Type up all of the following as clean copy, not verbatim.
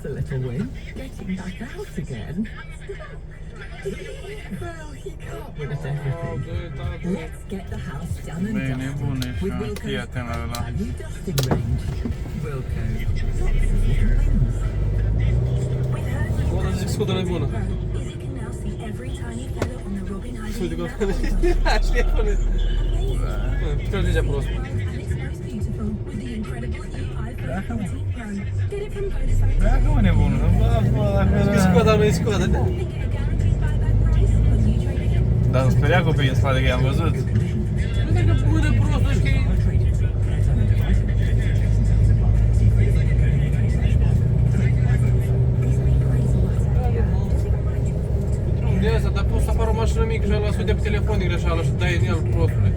That's a little win. Getting back out again. Well, you can't win at everything. Let's get the house done and Băi, nebune dusted și with am Wilco's prieten ăla. value dusting range. Wilco. Lots of little wins. Bă, dar zic Skoda e bună. Uite cum știi pune. Ce zicea prost? Dacă mă nebună, E Skoda, nu e Skoda, da? Dar îmi speria copiii în spate că i-am văzut. Nu cred că pune prost, nu știi că de asta, dar poți să apară o mașină mică și ăla sude pe telefon de greșeală și dai în el prostule.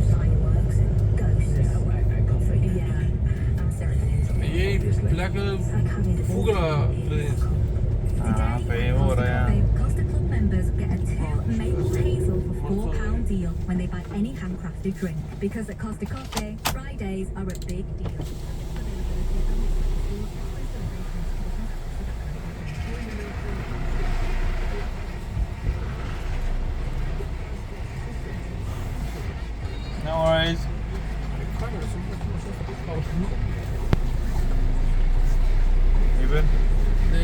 Ei pleacă, fugă la grădiniță. Ah, pe ora aia. Costa Club members get a 2 maple hazel for £4 deal when they buy any handcrafted drink. Because at Costa Coffee, Fridays are a big deal. No worries. Liber? Da,